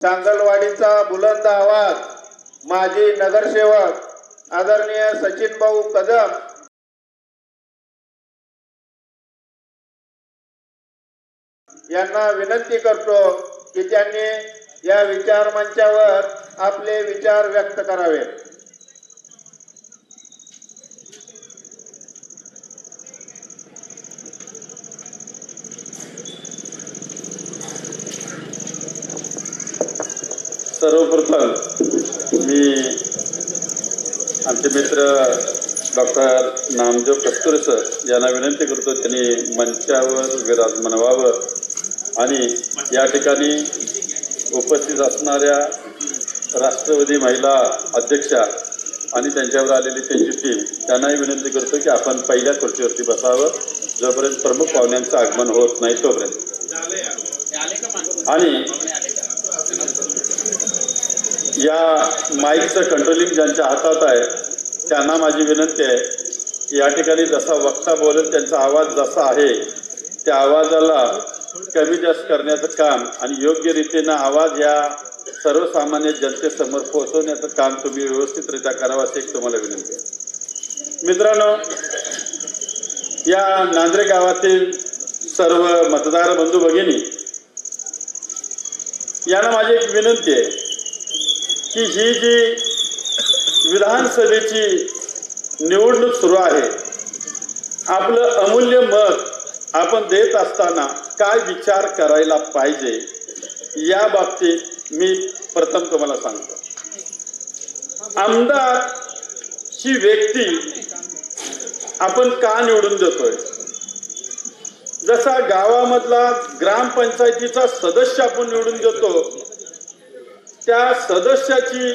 चांगलवाडीचा बुलंद आवाज माजी नगरसेवक आदरणीय सचिन भाऊ कदम यांना विनंती करतो की त्यांनी या विचार मंचावर आपले विचार व्यक्त करावे। सर्वप्रथम मी आमचे मित्र डॉक्टर नामदेव कस्तुरे सर यांना विनंती करतो त्यांनी मंचावर विराजमान व्हावं आणि या ठिकाणी उपस्थित असणाऱ्या राष्ट्रवादी महिला अध्यक्षा आणि त्यांच्यावर आलेली त्यांची टीम त्यांनाही विनंती करतो की आपण पहिल्या खुर्चीवरती बसावं जोपर्यंत प्रमुख पाहुण्यांचं आगमन होत नाही तोपर्यंत। आणि या माईकचं कंट्रोलिंग ज्यांच्या हातात आहे त्यांना माझी विनंती आहे की या ठिकाणी जसा वक्ता बोलेल त्यांचा आवाज जसा आहे त्या आवाजाला कमी जास्त करण्याचं काम आणि योग्य रीतीनं आवाज या सर्वसामान्य जनतेसमोर पोहोचवण्याचं काम तुम्ही व्यवस्थितरित्या करावं अशी एक तुम्हाला विनंती आहे। मित्रांनो, या नांद्रे गावातील सर्व मतदार बंधू भगिनी यांना माझी एक विनंती आहे की ही जी विधानसभेची निवडणूक सुरू आहे, आपलं अमूल्य मत आपण देत असताना काय विचार करायला पाहिजे या बाबतीत मी प्रथम तुम्हाला सांगतो। आमदार ही व्यक्ती आपण का निवडून देतोय? जसा गावामधला ग्रामपंचायतीचा सदस्य आपण निवडून देतो त्या सदस्याची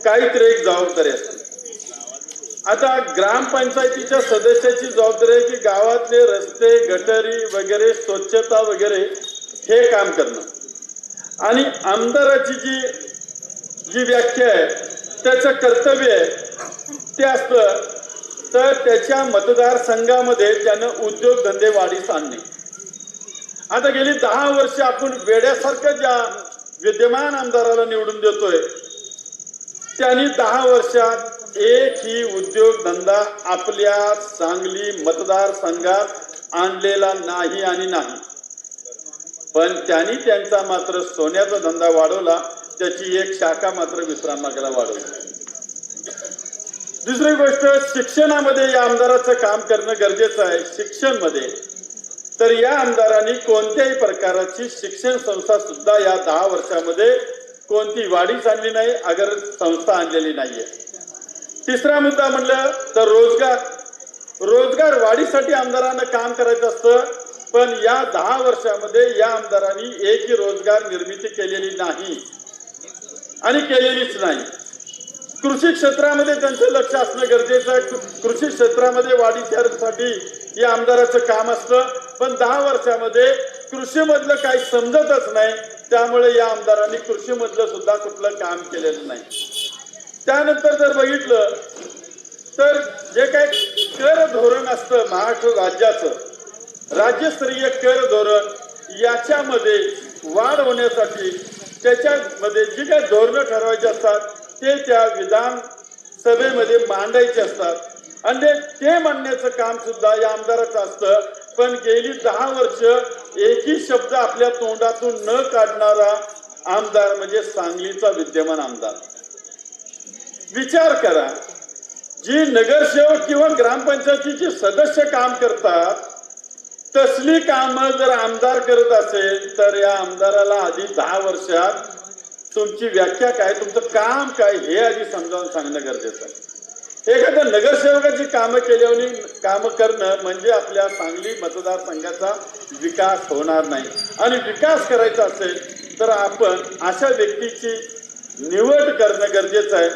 काहीतरी एक जबाबदारी असते। आता ग्रामपंचायतीच्या सदस्याची जबाबदारी आहे की गावातले रस्ते गटारी वगैरे स्वच्छता वगैरे हे काम करणं आणि आमदाराची जी व्याख्या आहे त्याचं कर्तव्य आहे ते असतं तर त्याच्या मतदारसंघामध्ये त्यानं उद्योगधंदे वाढीस आणणे। आता गेली 10 वर्ष आपण वेड्यासारखं ज्या विद्यमान आमदाराला निवडून देतोय त्यांनी 10 वर्षात एकही उद्योगधंदा आपल्या सांगली मतदारसंघात आणलेला नाही आणि नाही, पण त्यांनी त्यांचा मात्र सोन्याचा धंदा वाढवला, त्याची एक शाखा मात्र विश्रामबागेला वाढवली। दुसरी गोष्ट, शिक्षणामध्ये या आमदाराचं काम करणं गरजेचं आहे। शिक्षण मध्ये तर या आमदारांनी कोणत्याही प्रकारची शिक्षण संस्था सुद्धा या 10 वर्षामध्ये कोणती वाढीस आणली नाही, अगर संस्था आणलेली नाहीये। तिसरा मुद्दा म्हणलं तर रोजगार वाढीसाठी आमदारांना काम करायचं असतं, पण या 10 वर्षामध्ये या आमदारांनी एकही रोजगार निर्मिती केलेली नाही आणि केलेलीच नाही। कृषी क्षेत्रामध्ये त्यांचं लक्ष असणं गरजेचं आहे। कृषी क्षेत्रामध्ये वाढीसाठी या आमदाराचं काम असतं, पण 10 वर्षामध्ये कृषीमधलं काही समजतच नाही, त्यामुळे या आमदारांनी कृषीमधलं सुद्धा कुठलं काम केलेलं नाही। त्यानंतर जर बघितलं तर जे काही कर धोरण असतं महाराष्ट्र राज्याचं राज्यस्तरीय कर धोरण याच्यामध्ये वाढ होण्यासाठी त्याच्यामध्ये जी काही धोरणं ठरवायची असतात ते त्या विधानसभेमध्ये मांडायचे असतात आणि ते मांडण्याचं काम सुद्धा या आमदाराचं असतं, पण गेली 10 वर्ष एकही शब्द आपल्या तोंडातून न काढणारा आमदार म्हणजे सांगलीचा विद्यमान आमदार। विचार करा, जी नगरसेवक किंवा ग्रामपंचायतीचे सदस्य काम करतात तसली कामं जर आमदार करत असेल तर या आमदाराला आधी 10 वर्षात तुमची व्याख्या काय, तुमचं काम काय हे आधी समजावून सांगणं गरजेचं आहे। एखाद्या नगरसेवकाची कामं केल्याने कामं करणं म्हणजे आपल्या सांगली मतदारसंघाचा विकास होणार नाही आणि विकास करायचा असेल तर आपण अशा व्यक्तीची निवड करणं गरजेचं आहे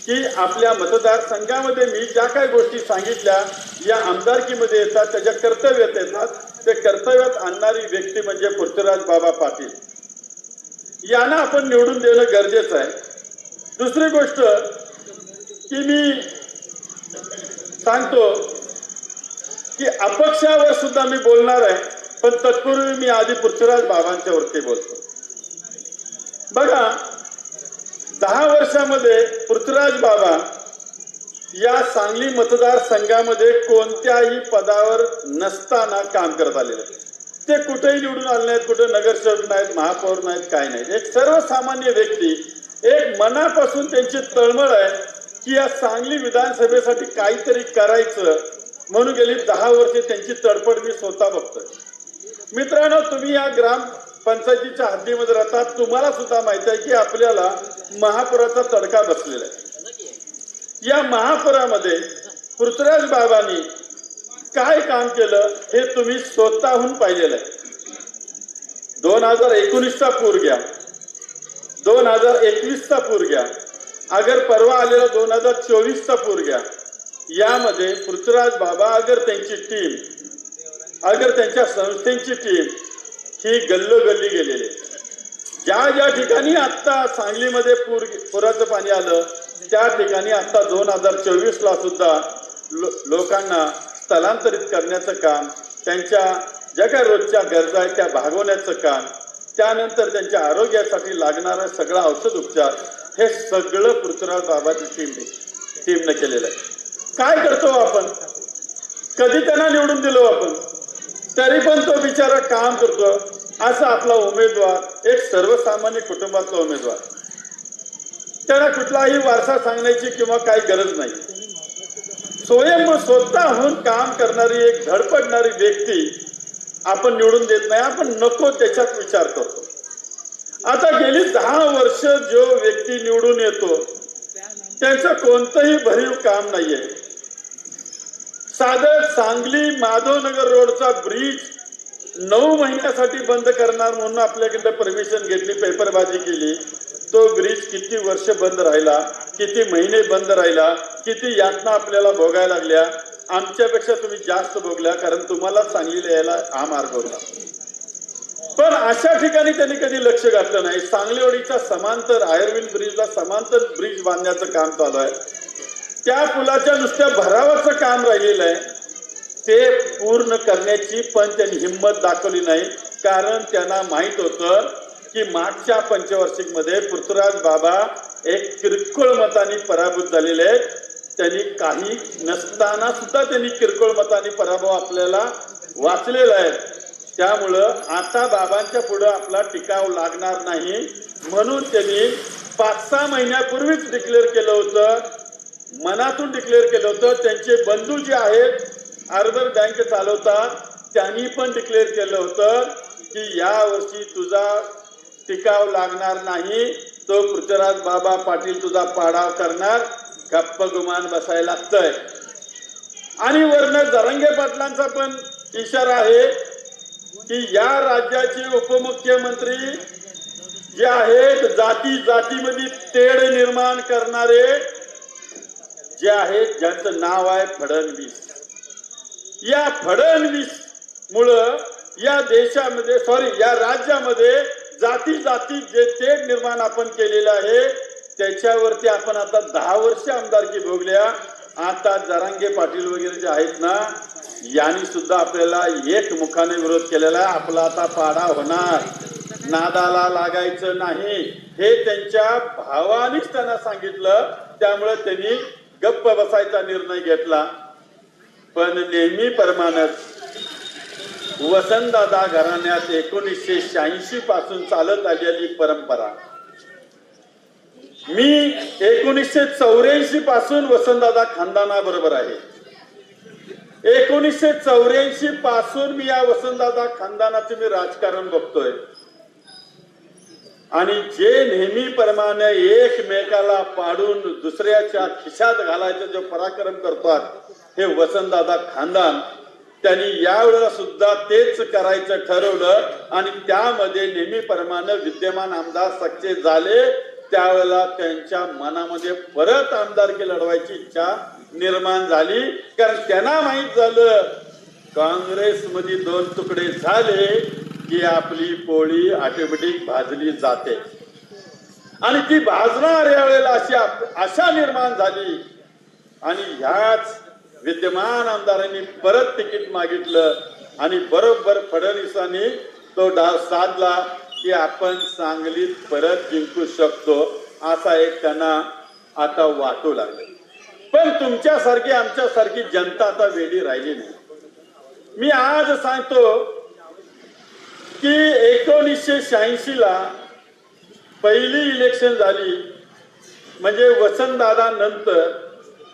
की आपल्या मतदारसंघामध्ये मी ज्या काही गोष्टी सांगितल्या या आमदारकीमध्ये येतात, त्याच्या कर्तव्यात येतात, ते कर्तव्यात आणणारी व्यक्ती म्हणजे पृथ्वीराज बाबा पाटील यांना आपण निवडून देणं गरजेचं आहे। दुसरी गोष्ट की मी सांगतो की अपक्षावर सुद्धा मी बोलणार आहे, पण तत्पूर्वी मी आधी पृथ्वीराज बाबांच्या वरती बोलतो। बघा, 10 वर्षामध्ये पृथ्वीराज बाबा या सांगली मतदारसंघामध्ये कोणत्याही पदावर नसताना काम करत आलेले. ते कुठेही निवडून आले नाहीत, कुठे नगरसेवक नाहीत, महापौर नाहीत, काय नाही. एक सर्वसामान्य व्यक्ती, एक मनापासून त्यांची तळमळ आहे की या सांगली विधानसभेसाठी काहीतरी करायचं, म्हणून गेली 10 वर्षे त्यांची तडफड मी स्वतः बघतोय. मित्रांनो, तुम्ही या ग्रामपंचायतीच्या हद्दीमध्ये राहतात, तुम्हाला सुद्धा माहिती आहे की आपल्याला महापुराचा तडका बसलेला आहे. या महापुरामध्ये पृथ्वीराज बाबांनी काय काम केलं हे तुम्ही स्वतःहून पाहिलेलं आहे. 2019चा पूर घ्या, 2021चा पूर घ्या, अगर परवा आलेला 2024चा पूर घ्या. यामध्ये पृथ्वीराज बाबा अगर त्यांची टीम, अगर त्यांच्या संस्थेची टीम ही गल्लोगल्ली गेलेली. ज्या ज्या ठिकाणी आता सांगलीमध्ये पुराचं पाणी आलं त्या ठिकाणी आता 2024ला सुद्धा लोकांना स्थलांतरित करण्याचं काम, त्यांच्या ज्या काही रोजच्या गरजा आहेत त्या भागवण्याचं काम, त्यानंतर त्यांच्या आरोग्यासाठी लागणारा सगळा औषध उपचार, हे सगळं पृथ्वीराज बाबाची टीमने केलेलं आहे. काय करतो आपण? कधी त्यांना निवडून दिलो आपण, तरी पण तो बिचारा काम करतो. असा आपला उमेदवार, एक सर्वसामान्य कुटुंबातला उमेदवार, त्याला कुठलाही वारसा सांगण्याची किंवा काही गरज नाही. स्वतःहून काम करणारी, एक धडपडणारी व्यक्ती आपण निवडून देत नाही, आपण नको त्याच्यात विचार करतो. आता गेली 10 वर्ष जो व्यक्ती निवडून येतो त्यांचं कोणतंही भरीव काम नाहीये. साधं सांगली माधवनगर रोडचा ब्रिज 9 महिन्यासाठी बंद करणार म्हणून आपल्याकडे परमिशन घेतली, पेपरबाजी केली. तो ब्रिज किती वर्ष बंद राहिला, किती महिने बंद राहिला, किती यातना आपल्याला भोगायला लागल्या. आमच्यापेक्षा तुम्ही जास्त भोगल्या, कारण तुम्हाला सांगलीला यायला हा मार्ग होता. पण अशा ठिकाणी त्यांनी कधी लक्ष घातलं नाही. सांगलीवाडीच्या समांतर आयर्विन ब्रिजला समांतर ब्रिज बांधण्याचं काम चालू आहे. त्या पुलाच्या नुसत्या भरावाचं काम राहिलेलं आहे, ते पूर्ण करण्याची पण त्यांनी हिंमत दाखवली नाही. कारण त्यांना माहित होतं की मागच्या पंचवार्षिकमध्ये पृथ्वीराज बाबा एक किरकोळ मतांनी पराभूत झालेले आहेत. त्यांनी काही नसताना सुद्धा त्यांनी किरकोळ मतांनी पराभव आपल्याला वाचलेला आहे. त्यामुळं आता बाबांच्या पुढे आपला टिकाव लागणार नाही, म्हणून त्यांनी 5-6 महिन्यापूर्वीच डिक्लेअर केलं होतं, मनातून डिक्लेअर केलं होतं. त्यांचे बंधू जे आहेत अर्बन बँक चालवतात, त्यांनी पण डिक्लेअर केलं होतं की यावर्षी तुझा टिकाव लागणार नाही, तो पृथ्वीराज बाबा पाटील तुझा पाडाव करणार. गप्प गुमान बसायला लागतंय. आणि वरनं जरांगे पाटलांचा पण इशारा आहे की या राज्याचे उपमुख्यमंत्री जे आहेत जातीमध्ये तेढ निर्माण करणारे जे आहेत, ज्यांचं नाव आहे फडणवीस. या फडणवीस मुळे या देशामध्ये, या राज्यामध्ये जाती जे तेढ निर्माण आपण केलेलं आहे त्याच्यावरती आपण आता 10 वर्ष आमदारकी भोगल्या. आता जरांगे पाटील वगैरे जे आहेत ना, यांनी सुद्धा आपल्याला एक मुखाने विरोध केलेला आहे. आपला आता पाडा होणार, नादाला लागायचं नाही, हे त्यांच्या भावानीच त्यांना सांगितलं. त्यामुळे त्यांनी गप्प बसायचा निर्णय घेतला. पण नेहमीप्रमाणेच वसंतदादा घराण्यात 1986 पासून चालत आलेली परंपरा, मी 1984 पासून वसंतदादा खानदानाबरोबर आहे. 1984 पासून मी या वसंतदादा खानदानाचे मी राजकारण बघतोय. आणि जे नेहमीप्रमाणे एकमेकाला पाडून दुसऱ्याच्या खिशात घालायचा जो पराक्रम करतात हे वसंतदादा खानदान, त्यांनी यावेळेला सुद्धा तेच करायचं ठरवलं. आणि त्यामध्ये नेहमीप्रमाणे विद्यमान आमदार सक्सेस झाले. त्यावेळेला त्यांच्या मनामध्ये परत आमदारकी लढवायची इच्छा निर्माण झाली. कारण त्यांना माहित झालं काँग्रेसमध्ये 2 तुकडे झाले की आपली पोळी ऑटोमॅटिक भाजली जाते. आणि ती भाजणार यावेळेला अशी आशा निर्माण झाली. आणि ह्याच विद्यमान आमदारांनी परत तिकीट मागितलं आणि बरोबर फडणवीसांनी तो डाव साधला. की आपण सांगलीत परत जिंकू शकतो असा एक त्यांना आता वाटू लागले. पण तुमच्यासारखी आमच्यासारखी जनता आता वेडी राहिली नाही. मी आज सांगतो की 1986 ला पहिली इलेक्शन झाली, म्हणजे वसंतदादा नंतर,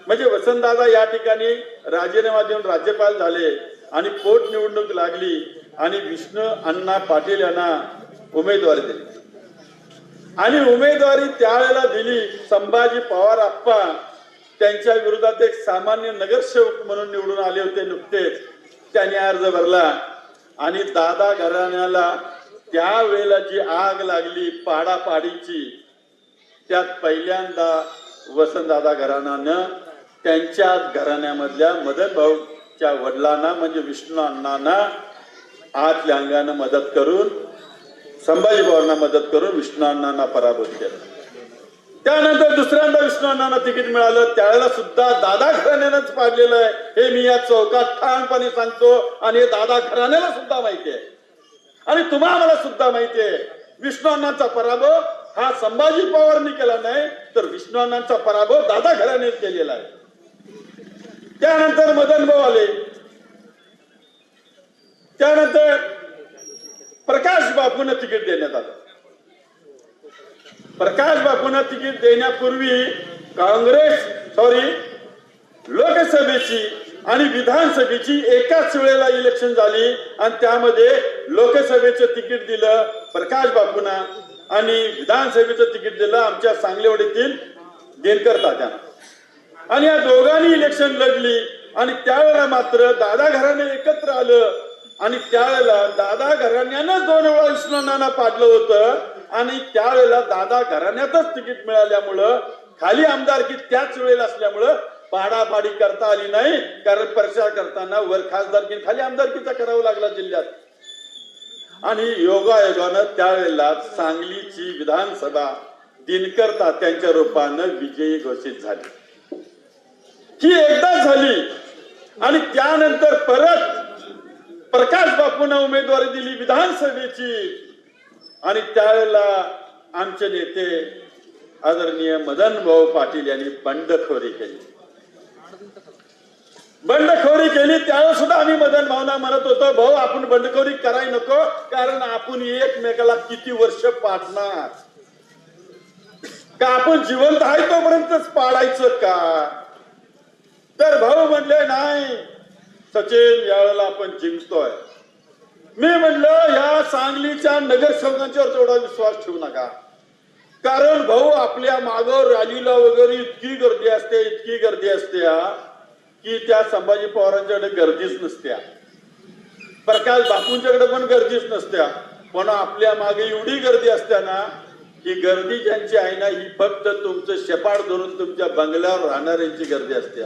म्हणजे वसंतदादा या ठिकाणी राजीनामा देऊन राज्यपाल झाले आणि पोटनिवडणूक लागली आणि विष्णू अण्णा पाटील यांना उमेदवारी दिली आणि उमेदवारी त्यावेळेला दिली. संभाजी पवार आप्पा त्यांच्या विरोधात एक सामान्य नगरसेवक म्हणून निवडून आले होते नुकतेच, त्यांनी अर्ज भरला आणि दादा घराण्याला त्यावेळेला जी आग लागली पाडापाडीची, त्यात पहिल्यांदा वसंतदादा घराण्यानं त्यांच्या घराण्यामधल्या मदन भाऊच्या वडिलांना म्हणजे विष्णू अण्णांना आतल्या अंगानं मदत करून, संभाजी पवारांना मदत करून विष्णू अण्णांना पराभूत केलं. त्यानंतर दुसऱ्यांदा विष्णू अण्णांना तिकीट मिळालं, त्यावेळेला सुद्धा दादा घराण्यानंच पाडलेलं आहे, हे मी या चौकात ठामपणे सांगतो आणि हे दादा घराण्याला सुद्धा माहिती आहे आणि तुम्हाला सुद्धा माहिती आहे. विष्णू अण्णांचा पराभव हा संभाजी पवारांनी केला नाही, तर विष्णू अण्णांचा पराभव दादा घराण्याने केलेला आहे. त्यानंतर मदन भाऊ आले, त्यानंतर प्रकाश बापूंना तिकीट देण्यात आलं. प्रकाश बापूंना तिकीट देण्यापूर्वी लोकसभेची आणि विधानसभेची एकाच वेळेला इलेक्शन झाली आणि त्यामध्ये लोकसभेचं तिकीट दिलं प्रकाश बापूंना आणि विधानसभेचं तिकीट दिलं आमच्या सांगलेवाडीतील दिनकर तात्यांना. आणि या दोघांनी इलेक्शन लढली आणि त्यावेळेला मात्र दादा घराणे एकत्र आलं आणि त्यावेळेला दादा घराण्यानं 2 वेळा विष्णू अण्णांना पाडलं होतं आणि त्यावेळेला दादा घराण्यातच तिकीट मिळाल्यामुळं खाली आमदारकी त्याच वेळेला असल्यामुळं पाडापाडी करता आली नाही, कारण प्रचार करताना वर खासदारकी खाली आमदारकीचा करावा लागला जिल्ह्यात. आणि योगायोगानं त्यावेळेला सांगलीची विधानसभा दिनकर तात्यांच्या रूपानं विजयी घोषित झाली. ही एकदाच झाली आणि त्यानंतर परत प्रकाश बापूंना उमेदवारी दिली विधानसभेची आणि त्यावेळेला आमचे नेते आदरणीय मदन भाऊ पाटील यांनी बंडखोरी केली. त्यावेळेस सुद्धा आम्ही मदन भाऊना म्हणत होतो, भाऊ आपण बंडखोरी करायला नको, कारण आपण एकमेकाला किती वर्ष पाडणार का, आपण जिवंत आहे तोपर्यंतच पाडायचं का. तर भाऊ म्हणले नाही सचिन, यावेळेला आपण जिंकतोय. मी म्हणलं या सांगलीच्या नगरसेवकांच्यावर तेवढा विश्वास ठेवू नका, कारण भाऊ आपल्या मागं रॅलीला वगैरे इतकी गर्दी असते की त्या संभाजी पवारांच्याकडे गर्दीच नसत्या, प्रकाश बापूंच्याकडे पण गर्दीच नसत्या, पण आपल्या मागे एवढी गर्दी असते ना, ही गर्दी ज्यांची आहे ना, ही फक्त तुमचं शेपाड धरून तुमच्या बंगल्यावर राहणाऱ्यांची गर्दी असते.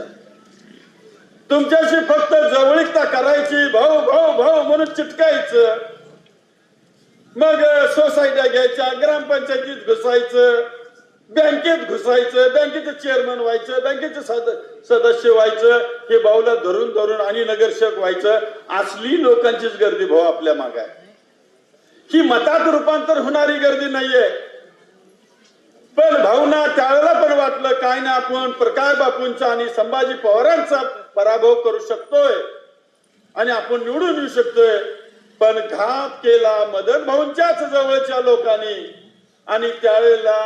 तुमच्याशी फक्त जवळीकता करायची, भाऊ भाऊ भाऊ म्हणून चिटकायचं, मग सोसायट्या घ्यायच्या, ग्रामपंचायतीत घुसायचं, बँकेत घुसायचं, बँकेचं चेअरमन व्हायचं, बँकेचे सदस्य व्हायचं, हे भाऊला धरून धरून आणि नगरसेवक व्हायचं. असली लोकांचीच गर्दी भाऊ आपल्या मागे आहे. ही मतात रूपांतर होणारी गर्दी नाहीये. पण भाऊना त्यावेळेला पण वाटलं काय ना, आपण प्रकाश बापूंचा आणि संभाजी पवारांचा पराभव करू शकतोय आणि आपण निवडून येऊ शकतोय. पण घात केला मदन भाऊंच्याच जवळच्या लोकांनी आणि त्यावेळेला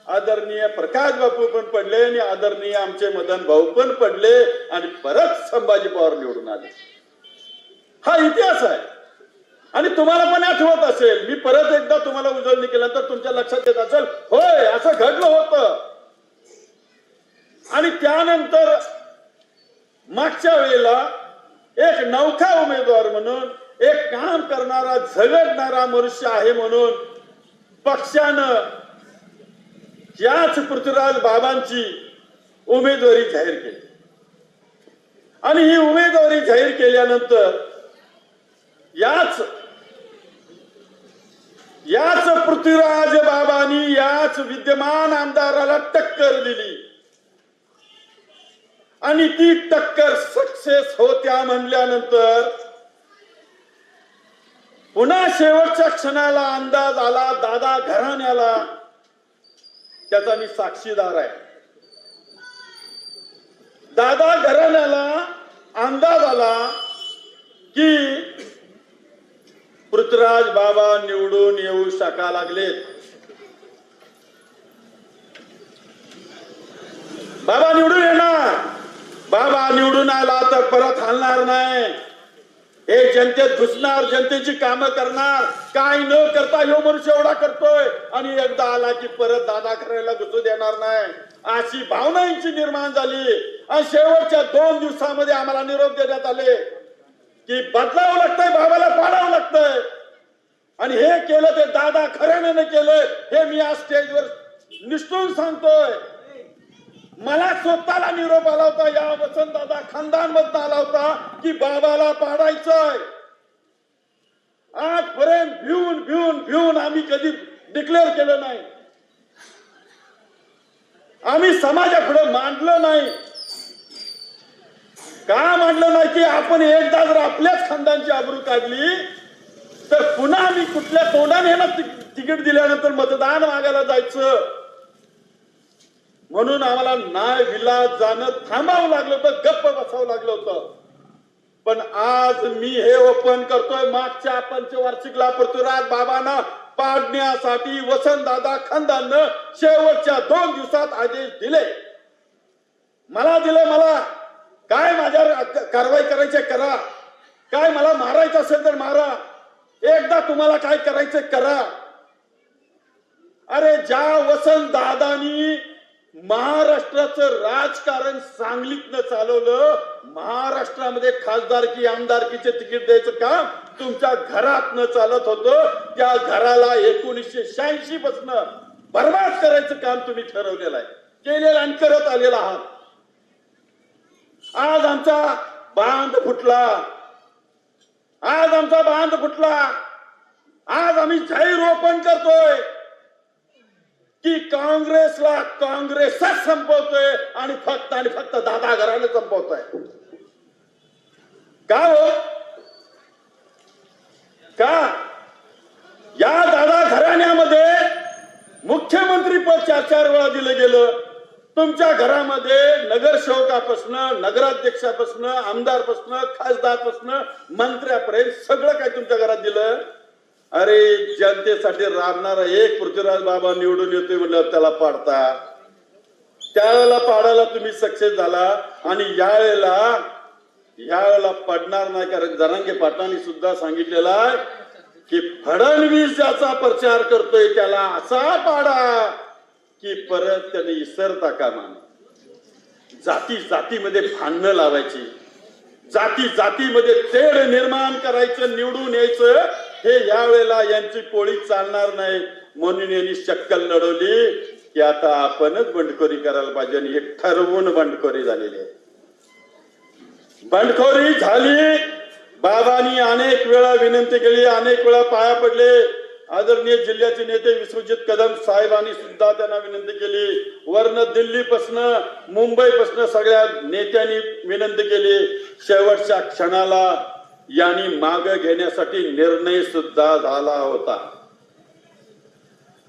आदरणीय प्रकाश बापू पण पडले आणि आदरणीय आमचे मदन भाऊ पण पडले आणि परत संभाजी पवार निवडून आले. हा इतिहास आहे आणि तुम्हाला पण आठवत असेल, मी परत एकदा तुम्हाला उजळणी केल्यानंतर तुमच्या लक्षात येत असेल, होय असं घडलं होतं. आणि त्यानंतर मागच्या वेळेला एक नौखा उमेदवार म्हणून, एक काम करणारा झगडणारा मनुष्य आहे म्हणून पक्षानं याच पृथ्वीराज बाबांची उमेदवारी जाहीर केली आणि ही उमेदवारी जाहीर केल्यानंतर याच पृथ्वीराज बाबांनी याच विद्यमान आमदाराला टक्कर दिली आणि ती टक्कर सक्सेस होत्या म्हणल्यानंतर पुन्हा शेवटच्या क्षणाला अंदाज आला दादा घराण्याला, त्याचा मी साक्षीदार आहे. दादा घराण्याला अंदाज आला की पृथ्वीराज बाबा निवडून येऊ शका लागलेत. बाबा निवडून येणार, बाबा निवडून आला तर परत हलणार नाही. हे जनतेत घुसणार, जनतेची कामं करणार, काय न करता ह्यो मनुष्य एवढा करतोय आणि एकदा आला की परत दादा करायला घुसू देणार नाही, अशी भावना यांची निर्माण झाली. आणि शेवटच्या 2 दिवसामध्ये आम्हाला निरोप देण्यात आले की बदलावं लागतंय, बाबाला पाडावं लागतंय. आणि हे केलं ते दादा खऱ्याने केलंय, हे मी आज स्टेजवर निष्ठून सांगतोय. मला स्वतःला निरोप आला होता, या वसंतदादा खानदान मधून आला होता की बाबाला पाडायचंय. आजपर्यंत भिवून आम्ही कधी डिक्लेअर केलं नाही, आम्ही समाजापुढे मांडलं नाही. का मांडलं नाही की आपण एकदा जर आपल्याच खानदानची आबरू काढली तर पुन्हा आम्ही कुठल्या तोंडाने यांना तिकीट दिल्यानंतर मतदान मागायला जायचं. म्हणून आम्हाला नाय विलाज जाणं थांबावं लागलं होतं, गप्प बसावं लागलं होतं. पण आज मी हे ओपन करतोय, मागच्या पंचवार्षिकला पृथ्वीराज बाबांना पाडण्यासाठी वसंतदादा खानदाननं शेवटच्या 2 दिवसात आदेश दिले. मला दिले, मला काय माझ्यावर कारवाई करायची करा, काय मला मारायचं असेल तर मारा, एकदा तुम्हाला काय करायचं करा. अरे ज्या वसंतदादांनी महाराष्ट्राचं राजकारण सांगलीतनं चालवलं, महाराष्ट्रामध्ये खासदारकी आमदारकीचे तिकीट द्यायचं काम तुमच्या घरातनं चालत होतं, त्या घराला 1986 पासून बर्बाद करायचं काम तुम्ही ठरवलेलं आहे, केलेलं आणि करत आलेला आहात. आज आमचा बांध फुटला, आज आमचा बांध फुटला. आज आम्ही जाहीर ओपन करतोय की काँग्रेसच संपवतोय आणि फक्त दादा घराने संपवतोय. का हो? का या दादा घराण्यामध्ये मुख्यमंत्री पद 4 वेळा दिलं गेलं, तुमच्या घरामध्ये नगरसेवकापासून, नगराध्यक्षापासून, आमदारपासून, खासदारपासून, मंत्र्यापर्यंत सगळं काय तुमच्या घरात दिलं. अरे जनतेसाठी राबणारा एक पृथ्वीराज बाबा निवडून येतोय म्हणलं त्याला पाडता, त्यावेळेला पाडायला तुम्ही सक्सेस झाला. आणि यावेळेला पडणार नाही, कारण जरांगे पाटलांनी सुद्धा सांगितलेलं आहे की फडणवीस ज्याचा प्रचार करतोय त्याला असा पाडा की परत त्याने इसरता कामा नये. जातीमध्ये भांडणं लावायची, जातीमध्ये तेढ निर्माण करायचं, निवडून यायचं, हे यावेळेला यांची पोळी चालणार नाही. म्हणून यांनी शक्कल लढवली की आता आपणच बंडखोरी करायला पाहिजे. आणि हे ठरवून बंडखोरी झालेली आहे, बंडखोरी झाली. बाबांनी अनेक वेळा विनंती केली, अनेक वेळा पाया पडले. आदरणीय जिल्ह्याचे नेते विश्वजित कदम साहेबांनी सुद्धा त्यांना विनंती केली. वरन दिल्लीपासून, मुंबईपासून सगळ्या नेत्यांनी विनंती केली. शेवटच्या क्षणाला यांनी माग घेण्यासाठी निर्णय सुद्धा झाला होता.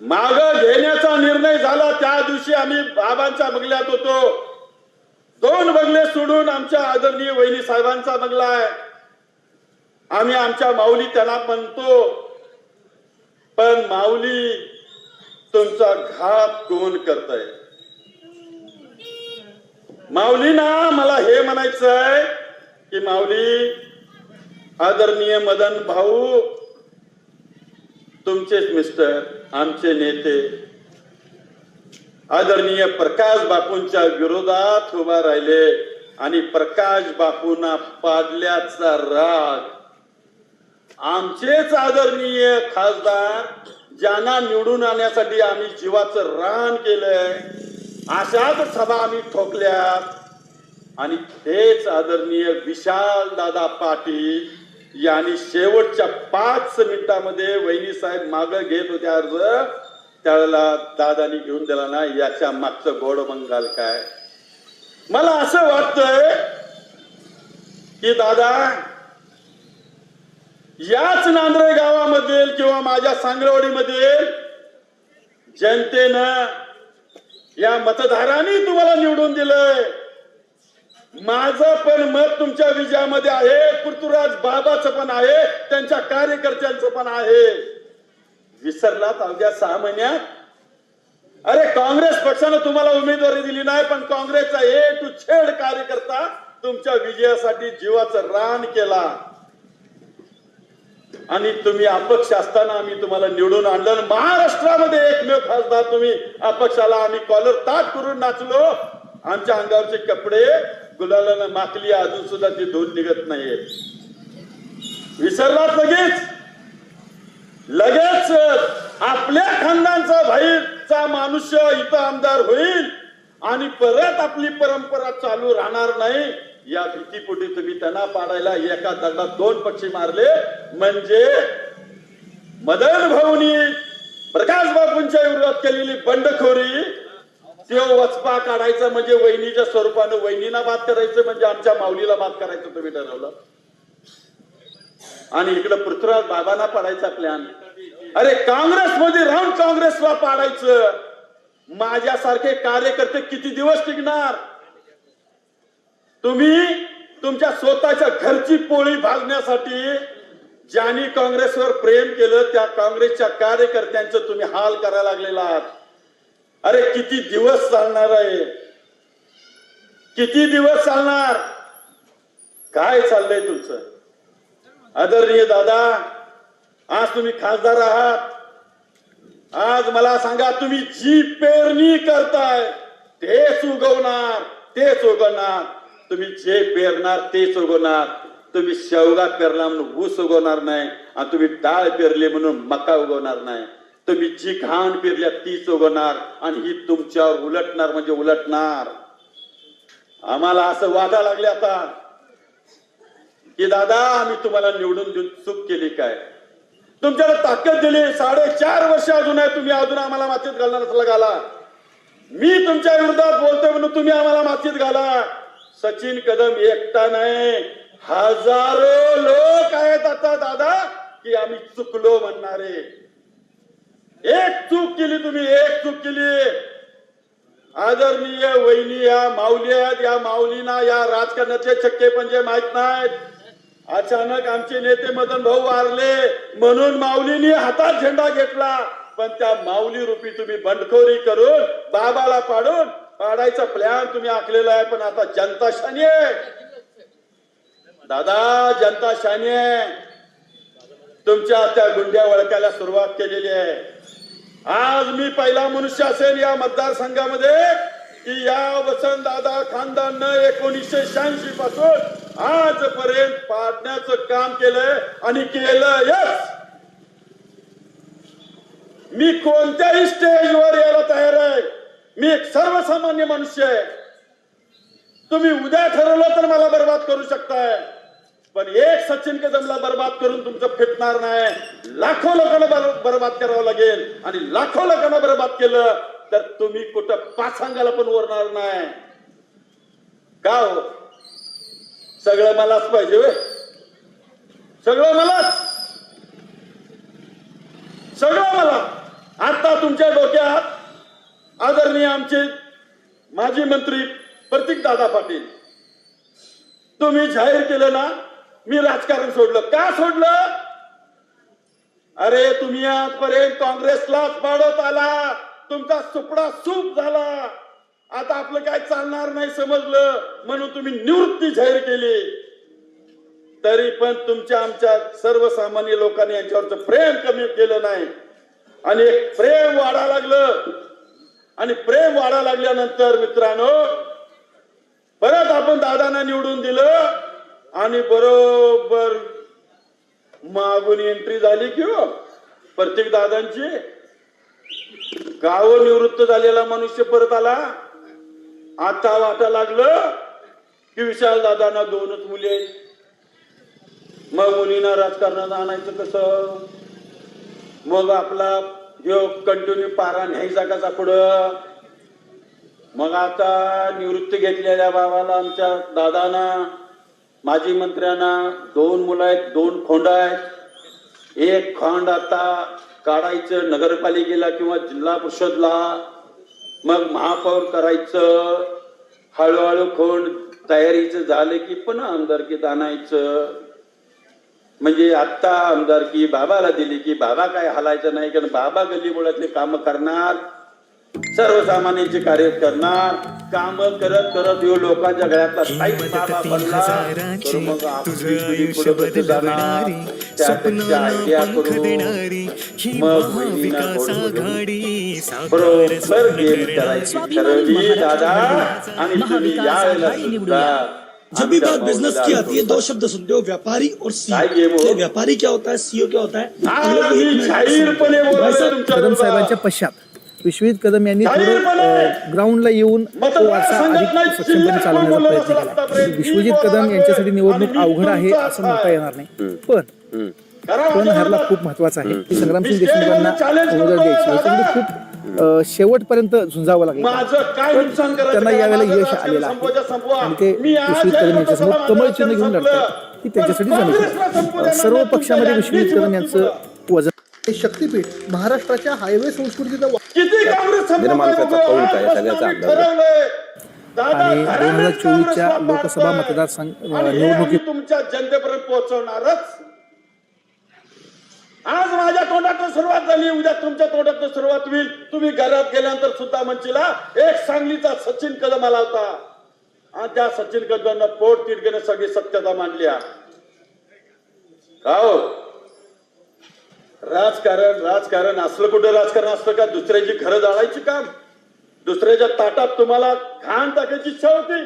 माग घेण्याचा निर्णय झाला त्या दिवशी आम्ही बाबांच्या बंगल्यात होतो. 2 बंगले सोडून आमच्या आदरणीय वहिनी साहेबांचा बंगला आहे. आम्ही आमच्या माऊली त्यांना म्हणतो, पण माऊली तुमचा घात कोण करतय? माऊलीना मला हे म्हणायचंय की माऊली, आदरणीय मदन भाऊ तुमचेच मिस्टर, आमचे नेते आदरणीय प्रकाश बापूंच्या विरोधात उभा राहिले आणि प्रकाश बापूंना पाडल्याचा राग आमचेच आदरणीय खासदार ज्यांना निवडून आणण्यासाठी आम्ही जीवाचं रान केलंय, अशाच सभा आम्ही ठोकल्यात. आणि तेच आदरणीय विशाल दादा पाटील यांनी शेवटच्या 5 मिनिटांमध्ये वहिनी साहेब माग घेत होते अर्ज, त्यावेळेला दादानी घेऊन दिला ना. याच्या मागचं गोड मंगाल काय? मला असं वाटतंय की दादा याच नांद्रे गावामधील किंवा माझ्या सांगरवाडीमधील जनतेनं या मतदारांनी तुम्हाला निवडून दिलंय. माझं पण मत तुमच्या विजयामध्ये आहे, पृथ्वीराज बाबाचं पण आहे, त्यांच्या कार्यकर्त्यांचं पण आहे. विसरलात अवघ्या 6 महिन्यात? अरे काँग्रेस पक्षानं तुम्हाला उमेदवारी दिली नाही, पण काँग्रेसचा ए टू झेड कार्यकर्ता तुमच्या विजयासाठी जीवाचं रान केला आणि तुम्ही अपक्ष असताना आम्ही तुम्हाला निवडून आणलं. महाराष्ट्रामध्ये एकमेव खासदार तुम्ही अपक्षाला आम्ही कॉलर ताट करून नाचलो. आमच्या अंगावरचे कपडे गुलालानं माखली, अजून सुद्धा ती धूळ निघत नाहीये. विसरलात लगेच आपल्या खानदानचा बाहेरचा मनुष्य इथं आमदार होईल आणि परत आपली परंपरा चालू राहणार नाही या भीतीपोटी तुम्ही त्यांना पाडायला एका दगडात 2 पक्षी मारले. म्हणजे मदन भाऊनी प्रकाश बापूंच्या विरोधात केलेली बंडखोरी तो वचपा काढायचा म्हणजे वहिनीच्या स्वरूपानं वहिनीला बात करायचं म्हणजे आमच्या माऊलीला बात करायचं तुम्ही ठरवलं आणि इकडे पृथ्वीराज बाबांना पाडायचा प्लॅन. अरे काँग्रेसमध्ये राहून काँग्रेसला पाडायचं. माझ्यासारखे कार्यकर्ते किती दिवस टिकणार? तुम्ही तुमच्या स्वतःच्या घरची पोळी भाजण्यासाठी ज्यांनी काँग्रेसवर प्रेम केलं त्या काँग्रेसच्या कार्यकर्त्यांचं तुम्ही हाल करायला लागलेला आहात. अरे किती दिवस चालणार आहे? किती दिवस चालणार? काय चाललंय तुमचं? आदरणीय दादा, आज तुम्ही खासदार आहात. आज मला सांगा, तुम्ही जी पेरणी करताय तेच उगवणार, तेच उगवणार. तुम्ही जे पेरणार तेच उगवणार. तुम्ही शेवगा पेरला म्हणून ऊस उगवणार नाही आणि तुम्ही डाळ पेरली म्हणून मका उगवणार नाही. तुम्ही जी घाण पेरल्या तीच उगवणार आणि ही तुमच्यावर उलटणार म्हणजे उलटणार. आम्हाला असं वाटायला लागले आता की दादा आम्ही तुम्हाला निवडून देऊन चूक केली काय? तुमच्याला ताकद दिली, 4.5 वर्ष अजून आहे, तुम्ही अजून आम्हाला मातीत घालणार असला घाला. मी तुमच्या विरोधात बोलतोय म्हणून तुम्ही आम्हाला मातीत घाला. सचिन कदम एकटा नाही, हजारो लोक आहेत आता दादा की आम्ही चुकलो म्हणणारे. एक चूक केली तुम्ही, एक चूक केली. आदरणीय वहिनी या माऊली आहेत, या माऊलींना या राजकारणाचे छक्के पंजे माहित नाहीत. अचानक आमचे नेते मदन भाऊ वारले म्हणून माऊलींनी हातात झेंडा घेतला, पण त्या माऊली रूपी तुम्ही बंडखोरी करून बाबाला पाडायचा प्लॅन तुम्ही आखलेला आहे. पण आता जनता शानी आहे दादा, जनता शानी आहे. तुमच्या त्या गुंड्या वळखायला सुरुवात केलेली आहे. आज मी पहिला मनुष्य असेल या मतदारसंघामध्ये की या वसंतदादा खानदाननं 1986 पासून आजपर्यंत पाडण्याचं काम केलंय आणि केलंयच. मी कोणत्याही स्टेजवर यायला तयार आहे. मी एक सर्वसामान्य मनुष्य आहे. तुम्ही उद्या ठरवलं तर मला बर्बाद करू शकताय, पण एक सचिन कदमला बर्बाद करून तुमचं फिटणार नाही. लाखो लोकांना बर्बाद करावं लागेल आणि लाखो लोकांना बर्बाद केलं तर तुम्ही कुठं पाचांगाला पण उरणार नाही. का हो? सगळं मलाच पाहिजे होय? सगळं मलाच, सगळं मला. आता तुमच्या डोक्यात आदरणीय आमचे माजी मंत्री प्रतीक दादा पाटील, तुम्ही जाहीर केलं ना मी राजकारण सोडलं. का सोडलं? अरे तुम्ही आजपर्यंत काँग्रेसलाच पाडत आला, तुमचा सुपडा सूप झाला. आता आपलं काय चालणार नाही समजलं म्हणून तुम्ही निवृत्ती जाहीर केली. तरी पण तुमच्या आमच्या सर्वसामान्य लोकांनी यांच्यावरचं प्रेम कमी केलं नाही आणि एक प्रेम वाढायला लागलं. आणि प्रेम वाढायला लागल्यानंतर मित्रांनो परत आपण दादांना निवडून दिलं आणि बरोबर मागून एंट्री झाली की हो प्रत्येक दादांची. गाव निवृत्त झालेला मनुष्य परत आला. आता वाटा लागलं की विशाल दादांना 2च मुली आहेत. मग मुलींना राजकारणात आणायचं कसं? मग आपला कंटिन्यू पारा न्यायचा कसा पुढं? मग आता निवृत्ती घेतलेल्या बाबाला आमच्या दादांना माजी मंत्र्यांना 2 मुलं आहेत, 2 खोंड आहेत. एक खंड आता काढायचं नगरपालिकेला किंवा जिल्हा परिषदला, मग महापौर करायचं, हळूहळू खोंड तयारीचं झालं की पुन्हा आमदारकीत आणायचं. म्हणजे आत्ता आमदारकी बाबाला दिली की बाबा काय हलायचं नाही, कारण बाबा गल्लीबोळातले काम करणार, सर्वसामान्यांचे कार्य करणार, काम करत करत यो लोकांच्या गळ्यातला स्थायिक बाबा बनला तर मग आपली पिढी पुढे कसं जाणार, त्यापेक्षा आयडिया करून मग बहिणींना गोड बोलून बरोबर गेम करायची ठरवली दादा. आणि तुम्ही यावेळेला सुद्धा जब भी बात बिजनेस की आती है, दो शब्द सुनते हो, व्यापारी और सीईओ. तो व्यापारी क्या होता है, सीईओ क्या होता है? कदम साहेबांच्या पश्चात विश्वजित कदम यांनी थोडं ग्राउंडला येऊन तो वारसा अधिक सक्षमपणे चालवण्याचा प्रयत्न केला. विश्वजित कदम यांच्यासाठी निवडणूक अवघड आहे असं म्हणता येणार नाही, पण ह्याला खूप महत्वाचं आहे की संग्रामसिंह देशमुखांना उमेदवार द्यायची, याच्यामध्ये खूप शेवटपर्यंत झुंजावं लागलं. त्यांना यावेळेला यश आलेलं आहे आणि ते विश्वजित कदम यांच्यासमोर कमळ चिन्ह घेऊन लढतात ही त्यांच्यासाठी जमेल. सर्व पक्षामध्ये विश्वजित कदम यांचं वजन. हे शक्तीपीठ महाराष्ट्राच्या हायवे संस्कृतीचा निर्माणकाचा कौल काय सगळ्याचा अंदाज. आणि 2024च्या लोकसभा मतदारसंघ निवडणुकीत तुमच्या जनतेपर्यंत पोहोचवणारच. आज माझ्या तोंडातून सुरुवात झाली, उद्या तुमच्या तोंडातून सुरुवात होईल. तुम्ही घरात गेल्यानंतर सुद्धा म्हणशीला एक सांगलीचा सचिन कदम आला होता आणि त्या सचिन कदमना पोट तिडकीने सगळी सत्यता मांडली. का हो राजकारण असलं कुठं राजकारण असतं का? दुसऱ्याची घरं जाळायची काम, दुसऱ्याच्या ताटात तुम्हाला घाण टाकायची इच्छा होती.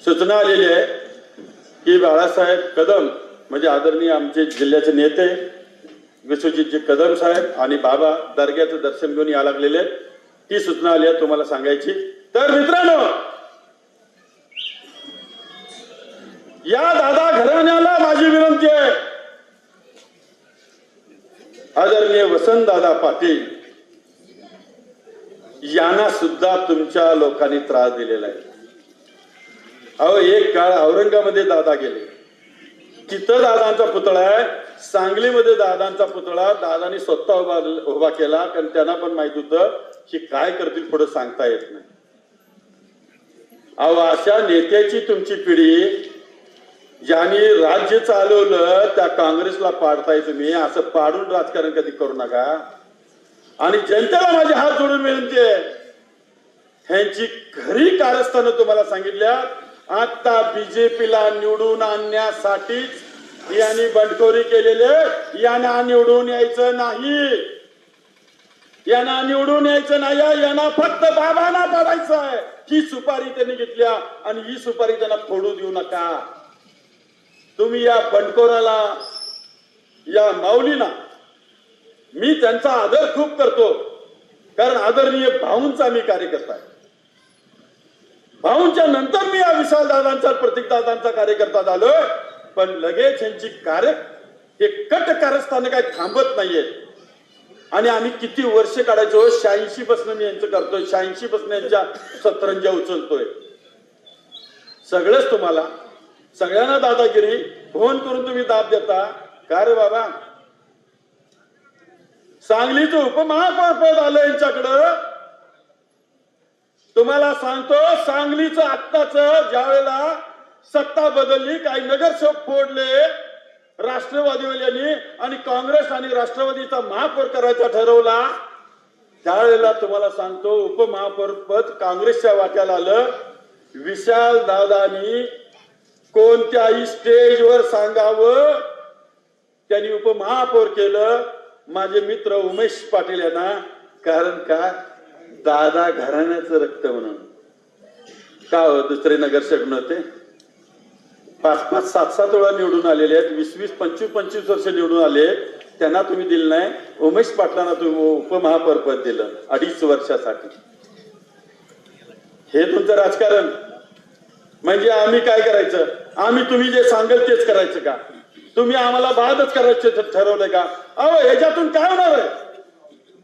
सूचना आलेली आहे की बाळासाहेब कदम म्हणजे आदरणीय आमचे जिल्ह्याचे नेते विश्वजितजी कदम साहेब आणि बाबा दर्ग्याचं दर्शन घेऊन या लागलेले आहेत. ती सूचना आली आहे तुम्हाला सांगायची. तर मित्रांनो, या दादा घराण्याला माझी विनंती आहे, आदरणीय वसंतदादा पाटील यांना सुद्धा तुमच्या लोकांनी त्रास दिलेला आहे. अहो एक काळ औरंगाबादमध्ये दादा गेले, तिथं दादांचा पुतळा आहे. सांगलीमध्ये दादांचा पुतळा दादांनी स्वतः उभा केला, कारण त्यांना पण माहित होतं की काय करतील पुढे सांगता येत नाही. अहो अशा नेत्याची तुमची पिढी ज्यांनी राज्य चालवलं त्या काँग्रेसला पाडताय तुम्ही. असं पाडून राजकारण कधी करू नका. आणि जनतेला माझे हात जोडून विनंती आहे, ह्यांची खरी कारस्थानं तुम्हाला सांगितल्या. आता बीजेपीला निवडून आणण्यासाठीच यांनी बंडखोरी केलेले. यांना निवडून यायचं नाही, यांना निवडून यायचं नाही, यांना फक्त बाबांना पाडायचं आहे. ही सुपारी त्यांनी घेतल्या आणि ही सुपारी त्यांना फोडू देऊ नका. तुम्ही या बंडखोराला, या माऊलीना, मी त्यांचा आदर खूप करतो, कारण आदरणीय भाऊंचा मी कार्यकर्ता आहे. भाऊंच्या नंतर मी या विशाल दादांचा, प्रतीक दादांचा कार्यकर्ता झालोय. पण लगेच यांची हे कट कारस्थान काही थांबत नाहीये. आणि आम्ही किती वर्ष काढायचो, 86 पासून मी यांचं करतोय, 86 पासून यांच्या सतरंजा उचलतोय. सगळंच तुम्हाला, सगळ्यांना दादागिरी फोन करून तुम्ही दाब देता. का रे बाबा, सांगलीचं उपमहापौर पद आलं यांच्याकडं. तुम्हाला सांगतो, सांगलीचं आत्ताच ज्या वेळेला सत्ता बदलली, काही नगरसेवक फोडले राष्ट्रवादीवाल्यांनी आणि काँग्रेस आणि राष्ट्रवादीचा महापौर करायचा ठरवला, त्यावेळेला तुम्हाला सांगतो उपमहापौर पद काँग्रेसच्या वाट्याला आलं. विशाल दादानी कोणत्याही स्टेजवर सांगावं, त्यांनी उपमहापौर केलं माझे मित्र उमेश पाटील यांना. कारण का, दादा घराण्याचं रक्त म्हणून. का हो दुसरे नगरसेवक नव्हते? 5-5, 7-7 वेळा निवडून आलेले आहेत, 20-20, 25-25 वर्ष निवडून आले. त्यांना तुम्ही दिलं नाही. उमेश पाटलांना तुम्ही उपमहापौर पद दिलं 2.5 वर्षासाठी. हे तुमचं राजकारण म्हणजे आम्ही काय करायचं? आम्ही तुम्ही जे सांगेल तेच करायचं का? तुम्ही आम्हाला बादच करायचं ठरवलंय का? अहो ह्याच्यातून काय होणार आहे?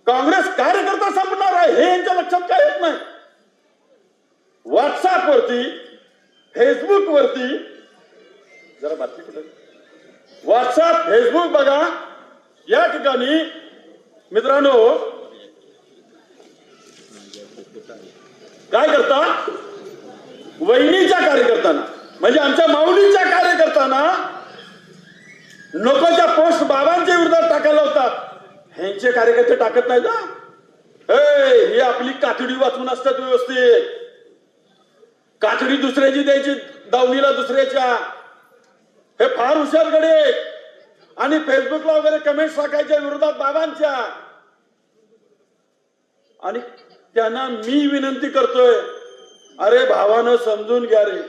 काँग्रेस कार्यकर्ता संपणार आहे हे यांच्या लक्षात काय येत नाही. व्हॉट्सअप वरती फेसबुक वरती जरा बातमी कुठे व्हॉट्सअप फेसबुक बघा. या ठिकाणी मित्रांनो काय करता, वहिनीच्या कार्यकर्त्यांना म्हणजे आमच्या माऊलीच्या कार्यकर्त्यांना नकोच्या पोस्ट बाबांच्या विरोधात टाकायला होतात. ह्यांचे कार्यकर्ते टाकत नाहीत ना. ही आपली कातडी वाचून असतात व्यवस्थित. कातडी दुसऱ्याची द्यायची दावणीला दुसऱ्याच्या. हे फार हुशार गडे. आणि फेसबुकला वगैरे कमेंट्स टाकायच्या विरोधात बाबांच्या. आणि त्यांना मी विनंती करतोय, अरे भावानं समजून घ्या रे,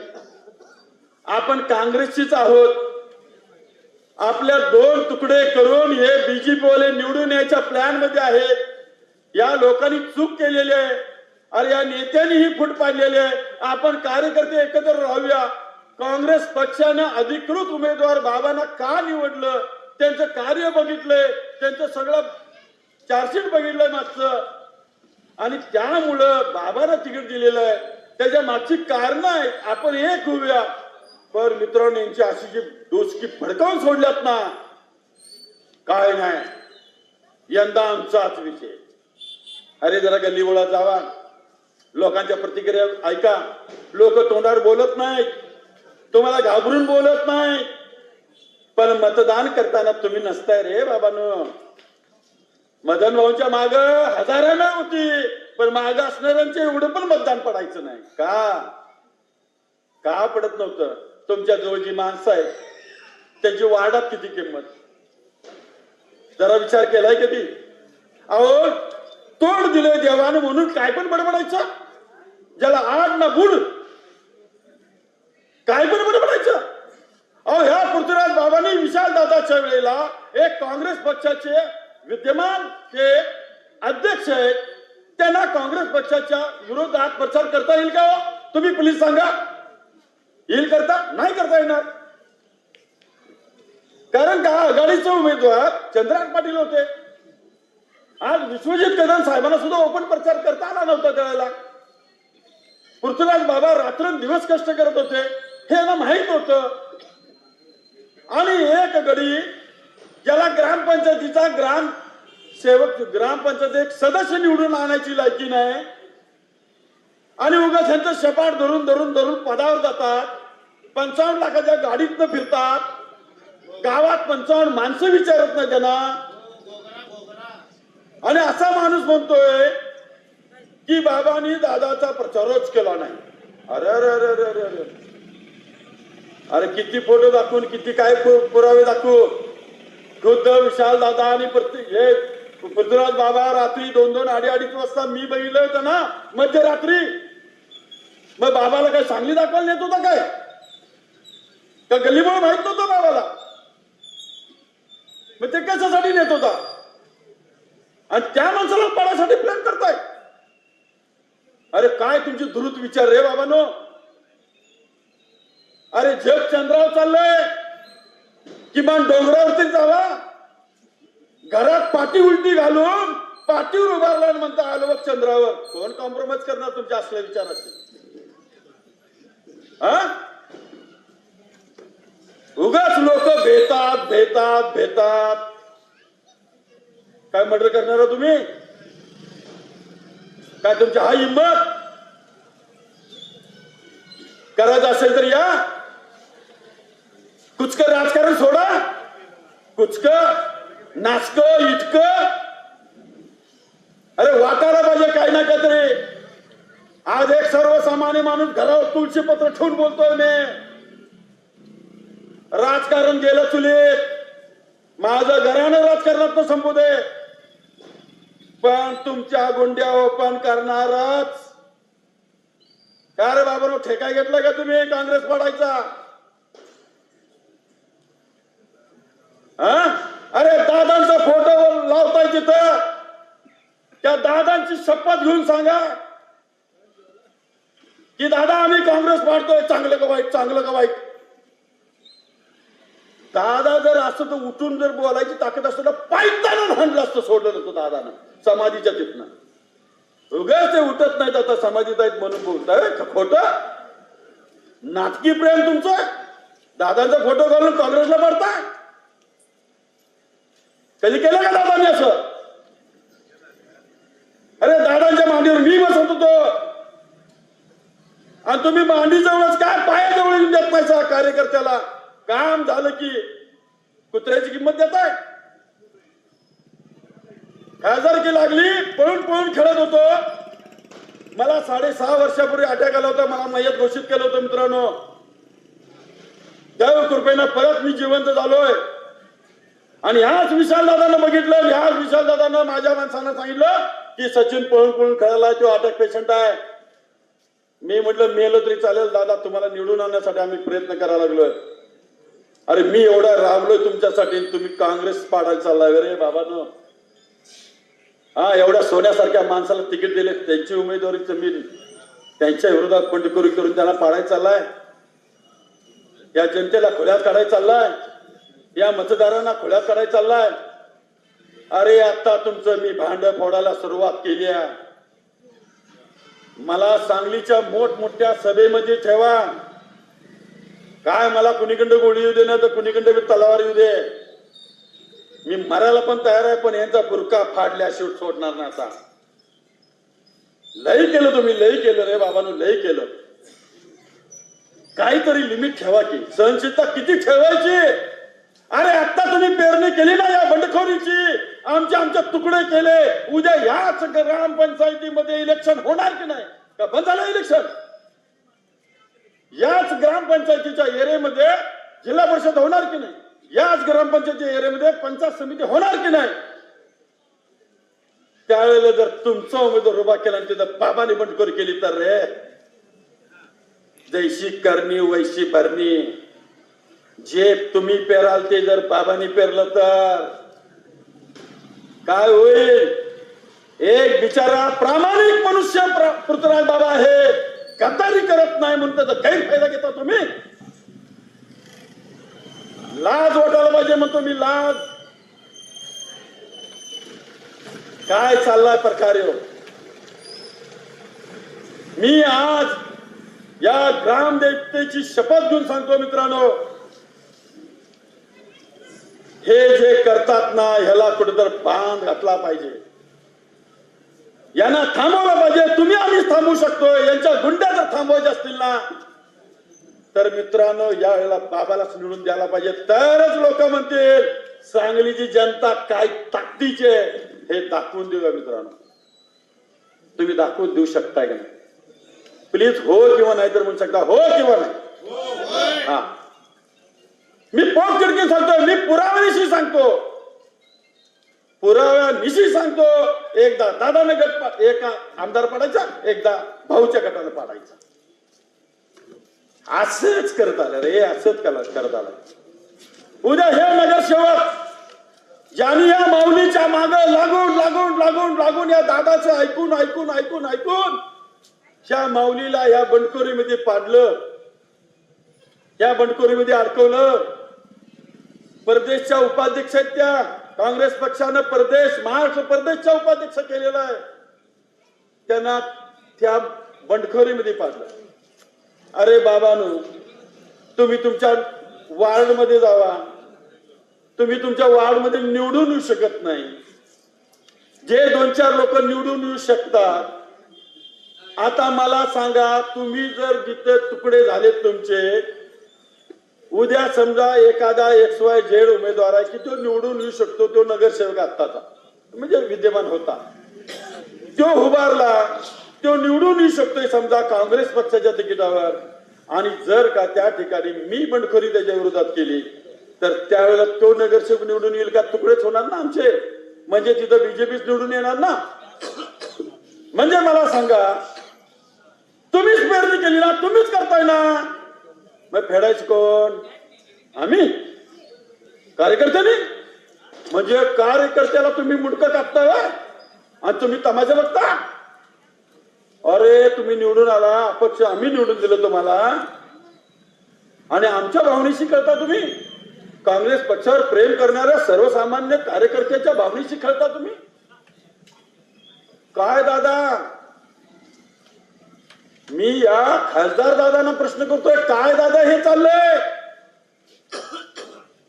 आपण काँग्रेसचीच आहोत. आपल्या 2 तुकडे करून हे बीजेपी वाले निवडून यायच्या प्लॅन मध्ये आहेत. या लोकांनी चूक केलेली आहे. अरे या नेत्यांनी ही फूट पाडलेली आहे. आपण कार्यकर्ते एकत्र राहूया. काँग्रेस पक्षानं अधिकृत उमेदवार बाबांना का निवडलं, त्यांचं कार्य बघितलंय, त्यांचं सगळं चार्जशीट बघितलंय मागचं, आणि त्यामुळं बाबांना तिकीट दिलेलं आहे. त्याच्या मागची कारण आहेत. आपण एक होऊया. पण मित्रांनो, यांची अशी जी डोसकी फडकावून सोडल्यात ना, काय नाही. यंदा आमचाच विषय. अरे जरा गल्लीबोळात जावा, लोकांच्या प्रतिक्रिया ऐका. लोक तोंडावर बोलत नाहीत, तुम्हाला घाबरून बोलत नाहीत, पण मतदान करताना तुम्ही नसताय रे बाबांनो. मदन भाऊंच्या माग हजारांना होती, पण माग असणाऱ्यांचे एवढं पण मतदान पडायचं नाही. का पडत नव्हतं? तुमच्या जवळ जी माणसं आहेत त्यांची वाढात किती किंमत जरा विचार केलाय कधी? अहो तोड दिले देवानं म्हणून काय पण बडबडायचं. ज्याला आड ना बुड काय पण बडबडायचं. अहो ह्या पृथ्वीराज बाबांनी विशाल दादाच्या वेळेला एक काँग्रेस पक्षाचे विद्यमान ते अध्यक्ष आहेत, त्यांना काँग्रेस पक्षाच्या विरोधात प्रचार करता येईल का? तुम्ही प्लीज सांगा. येईल करता? नाही करता येणार. कारण का आघाडीचे उमेदवार चंद्रकांत पाटील होते. आज विश्वजित कदम साहेबांना सुद्धा ओपन प्रचार करता आला नव्हता त्यावेळेला. पृथ्वीराज बाबा रात्रंदिवस कष्ट करत होते हे यांना माहित होतं. आणि एक गडी ज्याला ग्रामपंचायतीचा ग्रामसेवक ग्रामपंचायत एक सदस्य निवडून आणायची लायकी नाही, आणि उगाच त्यांचं शपाट धरून धरून धरून पदावर जातात, 55 लाखाच्या गाडीतनं फिरतात, गावात 55 माणसं विचारत नाही त्यांना. आणि असा माणूस म्हणतोय की बाबांनी दादाचा प्रचारच केला नाही. अरे अरे अरे अरे अरे अरे अरे किती फोटो दाखवून किती काय पुरावे दाखवू. खुद्द विशाल दादा आणि हे पृथ्वीराज बाबा रात्री 2-2, 2:30 वाजता मी बघितलं होतं ना मध्यरात्री. मग बाबाला काय सांगली दाखवायला नेत होता काय? का गल्लीमुळे माहित नव्हतं बाबाला? मग ते कशासाठी नेत होता? आणि त्या माणसाला पाडायसाठी प्लॅन करताय. अरे काय तुमचे दुरुत विचार रे बाबांनो. अरे जग चंद्रावर चाललंय, किमान डोंगरावरती जावा. घरात पाठी उलटी घालून पाठीवर उभारला म्हणता आलो बघ चंद्रावर. कोण कॉम्प्रोमाइज करणार तुमच्या असल्या विचाराचे? उगाच लोक भेतात भेतात भेतात. काय मर्डर करणार हो तुम्ही? काय तुमची हा हिंमत? करायचं असेल तर या. कुचक राजकारण सोडा. कुचक नाचक इटक अरे वाटायला पाहिजे काय ना काहीतरी. आज एक सर्वसामान्य माणूस घरावर तुळशी पत्र ठेवून बोलतोय मी. राजकारण गेलं चुलीत. माझं घरानं राजकारणात संपू दे, पण तुमच्या गुंड्या ओपन करणारच. का रे बाबा ठेका घेतला का तुम्ही काँग्रेस पाडायचा? अरे दादांचा फोटो लावताय तिथं, त्या दादांची शपथ घेऊन सांगा की दादा आम्ही काँग्रेस पाडतोय. चांगलं का वाईट? चांगलं का वाईट? दादा जर असं तर उठून जर बोलायची ताकद असतं तर पायताना हाणलं असतं, सोडलं नसतं दादानं समाधीच्या तिथनं. उगाच ते उठत नाहीत आता समाधीत आहेत म्हणून बोलताय खोटं. नाटकी प्रेम तुमचं. दादांचा फोटो घालून काँग्रेसला पडताय. कधी केलं का दादांनी असं? अरे दादांच्या मांडीवर मी बसत होतो आणि तुम्ही मांडी जवळच काय पायाजवळ येऊन देत नाही कार्यकर्त्याला. काम झालं की कुत्र्याची किंमत देताय. खासदारकी लागली पळून पळून खेळत होतो. मला 6.5 वर्षापूर्वी अटॅक आला होता. मला मयत घोषित केलं होतं मित्रांनो. देव कृपेनं परत मी जिवंत झालोय. आणि ह्याच विशाल दादांना बघितलं. ह्याच विशाल दादांना माझ्या माणसांना सांगितलं की सचिन पळून पळून खेळायला तो अटॅक पेशंट आहे. मी म्हटलं मेलं तरी चालेल दादा, तुम्हाला निवडून आणण्यासाठी आम्ही प्रयत्न करायला लागलोय. अरे मी एवढा राबलोय तुमच्यासाठी, तुम्ही काँग्रेस पाडायला चाललाय रे बाबांनो. हा, एवढ्या सोन्यासारख्या माणसाला तिकीट दिले, त्यांची उमेदवारी जमीन त्यांच्या विरोधात बंडखोरी करून त्यांना पाडायला चाललाय. या जनतेला खोल्यात काढायला चाललाय. या मतदारांना खोल्यात काढायला चाललाय. अरे आता तुमचं मी भांड फोडायला सुरुवात केली आहे. मला सांगलीच्या मोठमोठ्या सभेमध्ये ठेवा. काय मला कुणीकडे गोळी येऊ दे ना तर कुणीकडे तलवार येऊ दे. मी मरायला पण तयार आहे, पण यांचा बुरका फाडल्याशिवाय सोडणार नाही. आता लई केलं तुम्ही, लई केलं रे बाबांनो, लई केलं. काहीतरी लिमिट ठेवा की. सहनशीलता किती ठेवायची? अरे आता तुम्ही पेरणी केली ना या बंडखोरीची, आमच्या तुकडे केले. उद्या याच ग्रामपंचायतीमध्ये इलेक्शन होणार की नाही? का बंद झालं इलेक्शन? याच ग्रामपंचायतीच्या एरियामध्ये जिल्हा परिषद होणार की नाही? याच ग्रामपंचायतीच्या एरियामध्ये पंचायत समिती होणार की नाही? त्यावेळेला जर तुमचा उमेदवार उभा केला आणि तिथं बाबाने बंडखोरी केली तर रे, जैशी करणी वैशी भरणी. जे तुम्ही पेराल ते जर बाबांनी पेरलं तर काय होईल? एक बिचारा प्रामाणिक मनुष्य पृथ्वीराज बाबा आहे, गद्दारी करत नाही म्हणून त्याचा गैरफायदा घेता तुम्ही. लाज वाटायला पाहिजे म्हणतो मी, लाज. काय चाललाय प्रकार हो? मी आज या ग्रामदेवतेची शपथ घेऊन सांगतो मित्रांनो, हे जे करतात ना ह्याला कुठेतरी बांध घातला पाहिजे. यांना थांबवलं पाहिजे. तुम्ही आम्ही थांबवू शकतो. यांच्या गुंड्या जर थांबवायच्या असतील ना तर मित्रांनो या वेळेला बाबालाच निवडून द्यायला पाहिजे. तरच लोक म्हणतील सांगलीची जनता काय ताकदीची आहे हे दाखवून देऊया. मित्रांनो तुम्ही दाखवून देऊ शकताय का नाही? प्लीज हो किंवा नाही तर म्हणू शकता, हो किंवा नाही. हा, मी पोट खिडकी सांगतो, मी पुराव्यानिशी सांगतो, पुराव्यानिशी सांगतो. एकदा दादाने गट एका आमदार पाडायचा, एकदा भाऊच्या गटाने पाडायचा. असंच करत आलं रे, असंच करत आलं. उद्या हे नगरसेवक ज्यांनी या माऊलीच्या माग लागून लागून लागून लागून या दादाचं ऐकून ऐकून ऐकून ऐकून ह्या माऊलीला या बंडखोरीमध्ये पाडलं, या बंडखोरीमध्ये अडकवलं. प्रदेशच्या उपाध्यक्ष आहेत त्या. काँग्रेस पक्षानं महाराष्ट्र प्रदेशच्या उपाध्यक्ष केलेला आहे. त्यांना त्या बंडखोरीमध्ये पाडलं. अरे बाबांनो, तुम्ही तुमच्या वार्डमध्ये जावा. तुम्ही तुमच्या वार्डमध्ये निवडून येऊ शकत नाही. जे 2-4 लोक निवडून येऊ शकतात. आता मला सांगा, तुम्ही जर जिथे तुकडे झालेत तुमचे, उद्या समजा एखादा XYZ उमेदवार आहे की तो निवडून येऊ शकतो, तो नगरसेवक आत्ताचा म्हणजे विद्यमान होता, तो उभारला, तो निवडून येऊ शकतोय समजा काँग्रेस पक्षाच्या तिकिटावर. आणि जर का त्या ठिकाणी मी बंडखोरी त्याच्या विरोधात केली तर त्यावेळेला तो नगरसेवक निवडून येईल का? तुकडेच होणार ना आमचे. म्हणजे तिथं बीजेपीच निवडून येणार ना. म्हणजे मला सांगा, तुम्हीच पेरणी केली ना, तुम्हीच करताय ना, मग फेडायचं कोण? आम्ही कार्यकर्त्यांनी? म्हणजे कार्यकर्त्याला तुम्ही मुंडकं कापताय आणि तुम्ही तमाशा बघता. अरे तुम्ही निवडून आला, अपक्ष आम्ही निवडून दिलं तुम्हाला आणि आमच्या भावनेशी खेळता तुम्ही. काँग्रेस पक्षावर प्रेम करणाऱ्या सर्वसामान्य कार्यकर्त्याच्या भावनेशी खेळता तुम्ही. काय दादा, मी या खासदार दादांना प्रश्न करतोय, काय दादा हे चाललंय?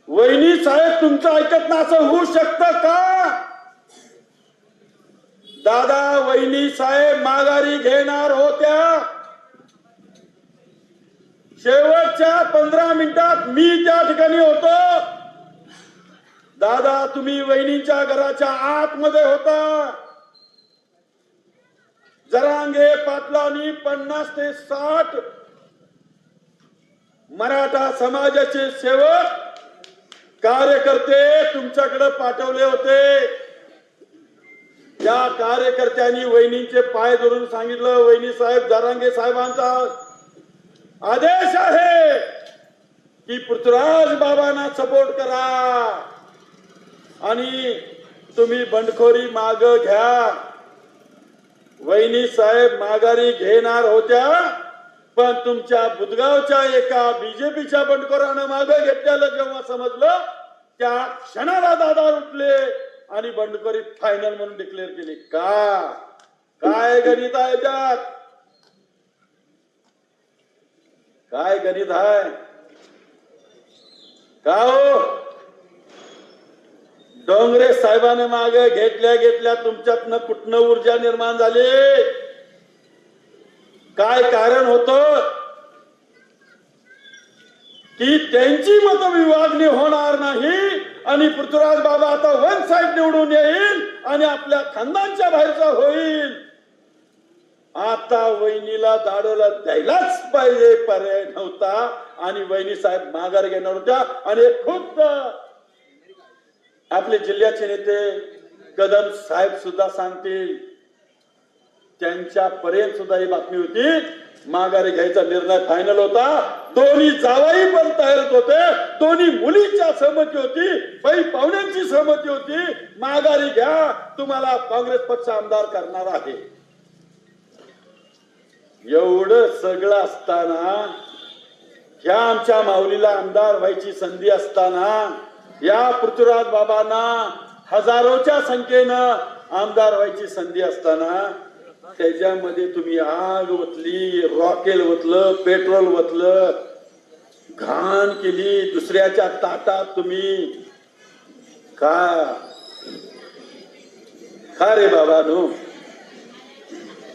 वहिनी साहेब तुमचं ऐकत ना असं होऊ शकतं का? दादा वहिनी साहेब माघारी घेणार होत्या. शेवटच्या 15 मिनिटात मी त्या ठिकाणी होतो. दादा तुम्ही वहिनीच्या घराच्या आतमध्ये होता. जरांगे पाटलांनी 50 ते 60 मराठा समाजाचे सेवक कार्यकर्ते तुमच्याकडे पाठवले होते. त्या कार्यकर्त्यांनी वहिनींचे पाय धरून सांगितलं, वहिनी साहेब जरांगे साहेबांचा आदेश आहे की पृथ्वीराज बाबांना सपोर्ट करा आणि तुम्ही बंडखोरी माग घ्या. वहिनी साहेब माघारी घेणार होत्या, पण तुमच्या बुदगावच्या एका बीजेपीच्या बंडखोरानं मागं घेतल्याला जेव्हा समजलं, त्या क्षणाला दादा उठले आणि बंडखोरी फायनल म्हणून डिक्लेअर केली. काय गणित आहे त्यात? काय गणित आहे का हो? डोंगरे साहेबांना मागे घेतल्या तुमच्यातनं कुठनं ऊर्जा निर्माण झाली? काय कारण होतं की त्यांची मतविभागणी होणार नाही आणि पृथ्वीराज बाबा आता वन साइड निवडून येईल आणि आपल्या खानदानच्या बाहेरचा होईल. आता वहिनीला दाडोला द्यायलाच पाहिजे, पर्याय नव्हता आणि वहिनी साहेब माघार घेणार होत्या. आणि खूप आपले जिल्ह्याचे नेते कदम साहेब सुद्धा सांगतील, त्यांच्यापर्यंत सुद्धा ही बातमी होती. माघारी घ्यायचा निर्णय फायनल होता. दोन्ही जावाई पण तयार होते, दोन्ही मुलींच्या सहमती होती, बाई पाहुण्यांची सहमती होती. माघारी घ्या, तुम्हाला काँग्रेस पक्ष आमदार करणार आहे. एवढं सगळं असताना, ह्या आमच्या माऊलीला आमदार व्हायची संधी असताना, या पृथ्वीराज बाबांना हजारोच्या संख्येनं आमदार व्हायची संधी असताना, त्याच्यामध्ये तुम्ही आग ओतली, रॉकेल ओतलं, पेट्रोल ओतलं, घाण केली दुसऱ्याच्या ताटात. तुम्ही का रे बाबा नो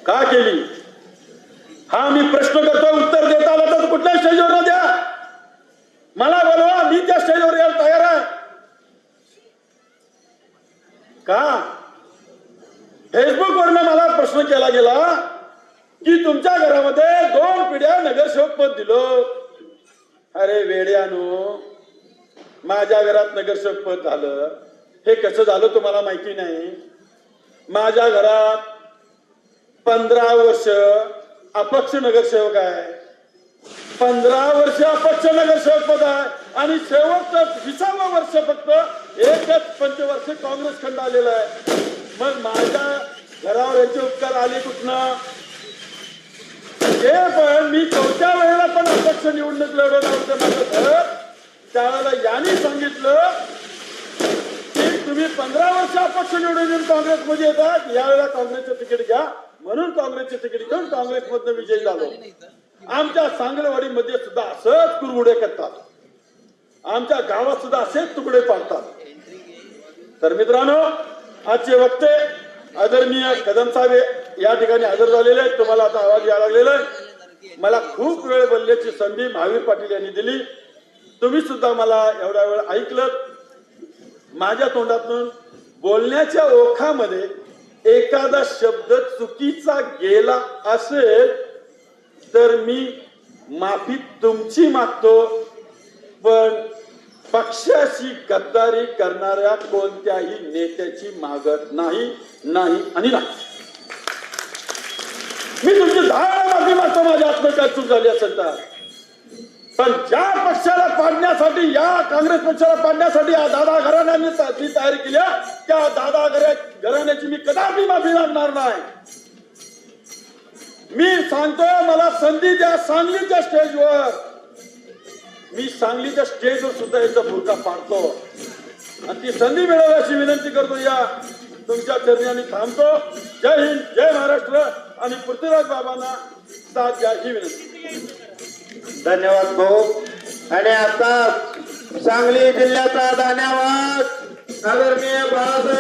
का केली? हा मी प्रश्न करतो, उत्तर देता आलं तर कुठल्या स्टेजवर द्या, मला बोलवा, मी त्या स्टेजवर यायला तयार आहे. का फेसबुक वरनं मला प्रश्न केला गेला की तुमच्या घरामध्ये 2 पिढ्या नगरसेवक पद दिलं. अरे वेड्यानो, माझ्या घरात नगरसेवक पद झालं हे कसं झालं तुम्हाला माहिती नाही. माझ्या घरात 15 वर्ष अपक्ष नगरसेवक आहे, 15 वर्ष अपक्ष नगरसेवक पद आहे आणि शेवटचं 20वं वर्ष फक्त एकच पंचवर्ष काँग्रेस खंड आलेला आहे. मग माझ्या घरावर याचे उपकार आले कुठनं? हे पण मी 4थ्या वेळेला पण अपक्ष निवडणूक लढवलं होतं माझं घर. त्यावेळेला यांनी सांगितलं की तुम्ही 15 वर्ष अपक्ष निवडून येऊन काँग्रेसमध्ये येतात, यावेळेला काँग्रेसचं तिकीट घ्या. म्हणून काँग्रेसचे तिकीट घेऊन काँग्रेसमधनं विजयी झालो. आमच्या सांगलवाडीमध्ये सुद्धा असंच कुरघुडे करतात, आमच्या गावात सुद्धा असेच तुकडे पाडतात. तर मित्रांनो, आजचे वक्ते आदरणीय कदम साहेब या ठिकाणी हजर झालेले आहेत. तुम्हाला आता आवाज यायला लागलेला आहे. मला खूप वेळ बोलण्याची संधी महावीर पाटील यांनी दिली. तुम्ही सुद्धा मला एवढा वेळ ऐकलं. माझ्या तोंडातून बोलण्याच्या ओघामध्ये एखादा शब्द चुकीचा गेला असेल तर मी माफी तुमची मागतो, पण पक्षाशी गद्दारी करणाऱ्या कोणत्याही नेत्याची मागत नाही आणि नाही. मी तुमची 10 माफी मागतो माझ्या हातनं काय चूक झाली असेल तर. पण ज्या पक्षाला पाडण्यासाठी, या काँग्रेस पक्षाला पाडण्यासाठी या दादा घराण्यांनी तयारी केली, त्या दादा घराण्याची मी कदापि माफी मागणार नाही. मी सांगतो, मला संधी द्या सांगलीच्या स्टेजवर. मी सांगलीच्या स्टेजवर सुद्धा याचा भुरका पाडतो आणि ती संधी मिळावी अशी विनंती करतो. या तुमच्या चरणी थांबतो. जय हिंद, जय महाराष्ट्र आणि पृथ्वीराज बाबांना साथ द्या ही विनंती. धन्यवाद भाऊ. आणि आता सांगली जिल्ह्याचा धन्यवाद आदरणीय बाळासाहेब